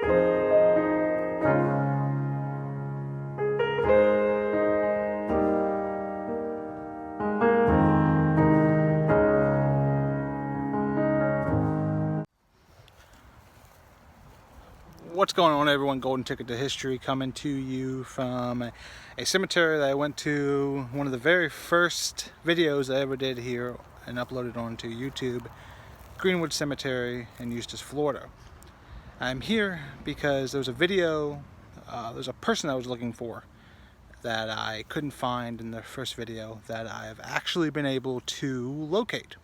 What's going on, everyone? Golden Ticket to History coming to you from a cemetery that I went to, one of the very first videos I ever did here and uploaded onto YouTube, Greenwood Cemetery in Eustis, Florida. I'm here because there was a video, there's a person I was looking for that I couldn't find in the first video that I have actually been able to locate.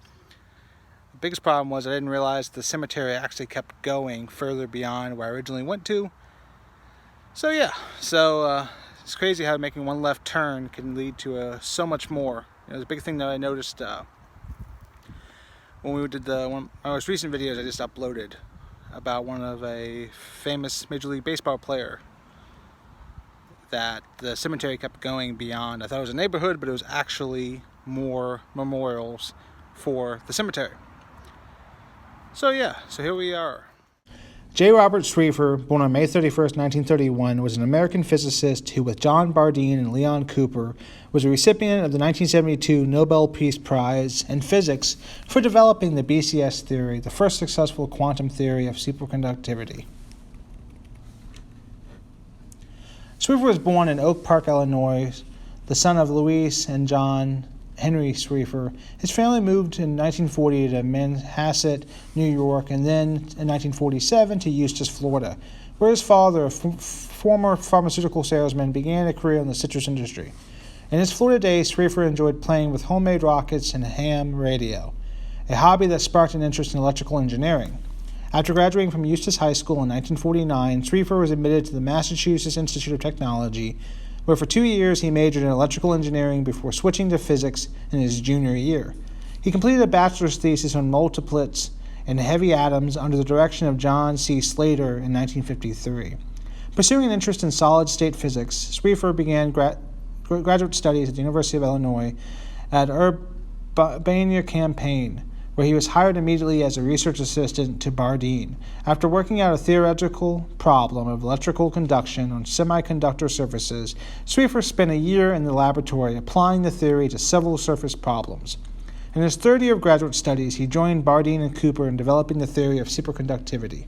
The biggest problem was I didn't realize the cemetery actually kept going further beyond where I originally went to. So yeah, it's crazy how making one left turn can lead to so much more. The big thing that I noticed when we did one of my most recent videos I just uploaded about one of a famous Major League Baseball player, that the cemetery kept going beyond. I thought it was a neighborhood, but it was actually more memorials for the cemetery. So here we are. J. Robert Schrieffer, born on May 31st, 1931, was an American physicist who, with John Bardeen and Leon Cooper, was a recipient of the 1972 Nobel Peace Prize in Physics for developing the BCS theory, the first successful quantum theory of superconductivity. Schrieffer was born in Oak Park, Illinois, the son of Louise and John Henry Schrieffer. His family moved in 1940 to Manhasset, New York, and then in 1947 to Eustis, Florida, where his father, a former pharmaceutical salesman, began a career in the citrus industry. In his Florida days, Schrieffer enjoyed playing with homemade rockets and a ham radio, a hobby that sparked an interest in electrical engineering. After graduating from Eustis High School in 1949, Schrieffer was admitted to the Massachusetts Institute of Technology, where for 2 years he majored in electrical engineering before switching to physics in his junior year. He completed a bachelor's thesis on multiplets and heavy atoms under the direction of John C. Slater in 1953. Pursuing an interest in solid-state physics, Schrieffer began graduate studies at the University of Illinois at Urbana-Champaign, where he was hired immediately as a research assistant to Bardeen. After working out a theoretical problem of electrical conduction on semiconductor surfaces, Schrieffer spent a year in the laboratory applying the theory to several surface problems. In his third year of graduate studies, he joined Bardeen and Cooper in developing the theory of superconductivity.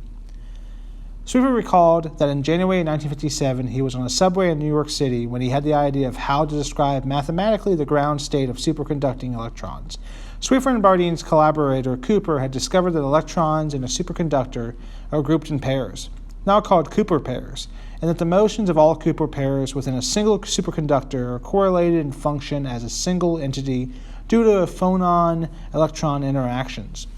Schrieffer recalled that in January 1957, he was on a subway in New York City when he had the idea of how to describe mathematically the ground state of superconducting electrons. Schrieffer and Bardeen's collaborator Cooper had discovered that electrons in a superconductor are grouped in pairs, now called Cooper pairs, and that the motions of all Cooper pairs within a single superconductor are correlated and function as a single entity due to phonon-electron interactions.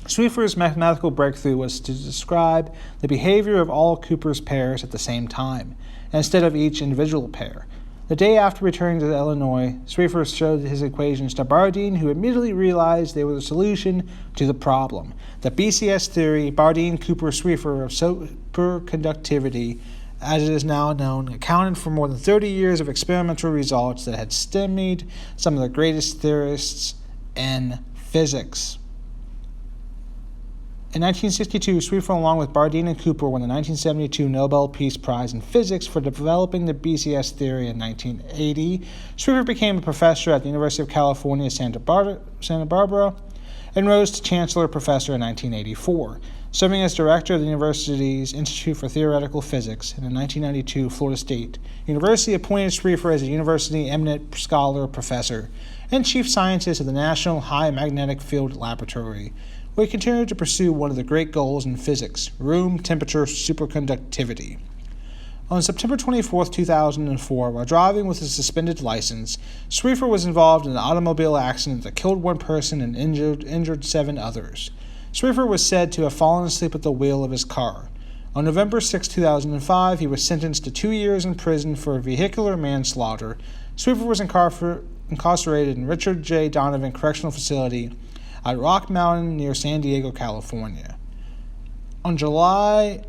Schrieffer's mathematical breakthrough was to describe the behavior of all Cooper's pairs at the same time, instead of each individual pair. The day after returning to Illinois, Schrieffer showed his equations to Bardeen, who immediately realized they were the solution to the problem. The BCS theory, Bardeen-Cooper-Schrieffer of superconductivity, as it is now known, accounted for more than 30 years of experimental results that had stymied some of the greatest theorists in physics. In 1962, Schrieffer, along with Bardeen and Cooper, won the 1972 Nobel Peace Prize in Physics for developing the BCS theory. In 1980, Schrieffer became a professor at the University of California, Santa Barbara, and rose to Chancellor Professor in 1984, serving as director of the university's Institute for Theoretical Physics, and in 1992, Florida State University appointed Schrieffer as a university eminent scholar professor and chief scientist of the National High Magnetic Field Laboratory, where he continued to pursue one of the great goals in physics, room temperature superconductivity. On September 24, 2004, while driving with a suspended license, Schrieffer was involved in an automobile accident that killed one person and injured 7 others. Schrieffer was said to have fallen asleep at the wheel of his car. On November 6, 2005, he was sentenced to 2 years in prison for vehicular manslaughter. Schrieffer was incarcerated in Richard J. Donovan Correctional Facility at Rock Mountain near San Diego, California. On July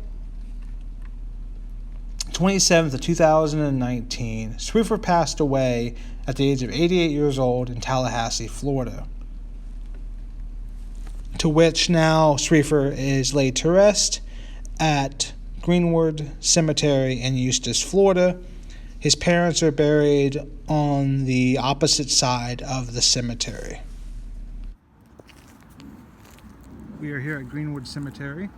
27th of 2019, Schrieffer passed away at the age of 88 years old in Tallahassee, Florida, to which now Schrieffer is laid to rest at Greenwood Cemetery in Eustis, Florida. His parents are buried on the opposite side of the cemetery. We are here at Greenwood Cemetery,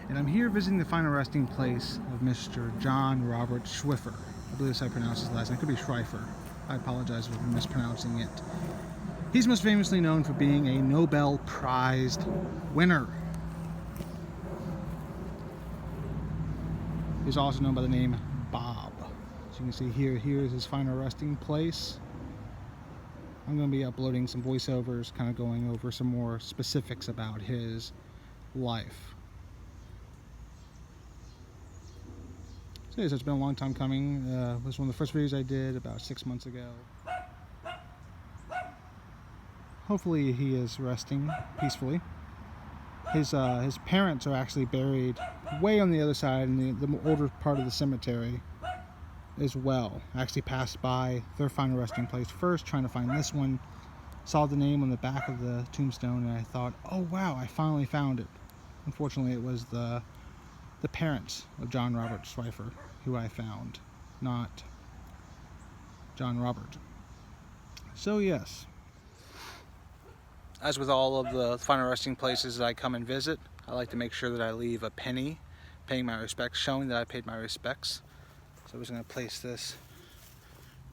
and I'm here visiting the final resting place of Mr. John Robert Schrieffer. I believe that's how I pronounce his last name. It could be Schrieffer. I apologize for mispronouncing it. He's most famously known for being a Nobel Prize winner. He's also known by the name Bob. As you can see here is his final resting place. I'm going to be uploading some voiceovers, kind of going over some more specifics about his life. So yes, it's been a long time coming. This was one of the first videos I did about 6 months ago. Hopefully he is resting peacefully. His parents are actually buried way on the other side in the older part of the cemetery as well. I actually passed by their final resting place first, trying to find this one. Saw the name on the back of the tombstone, and I thought, oh wow, I finally found it. Unfortunately, it was the parents of John Robert Schrieffer who I found, not John Robert. So yes, as with all of the final resting places that I come and visit, I like to make sure that I leave a penny, paying my respects, showing that I paid my respects. So I'm just going to place this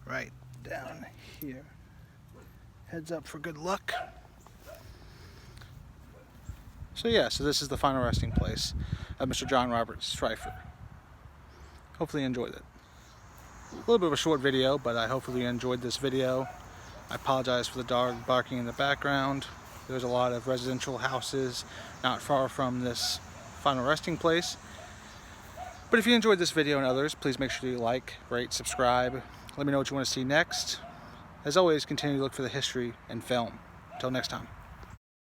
right down here. Heads up for good luck. So yeah, so this is the final resting place of Mr. John Robert Schrieffer. Hopefully you enjoyed it. A little bit of a short video, but I hopefully you enjoyed this video. I apologize for the dog barking in the background. There's a lot of residential houses not far from this final resting place. But if you enjoyed this video and others, please make sure you like, rate, subscribe. Let me know what you want to see next. As always, continue to look for the history and film. Until next time.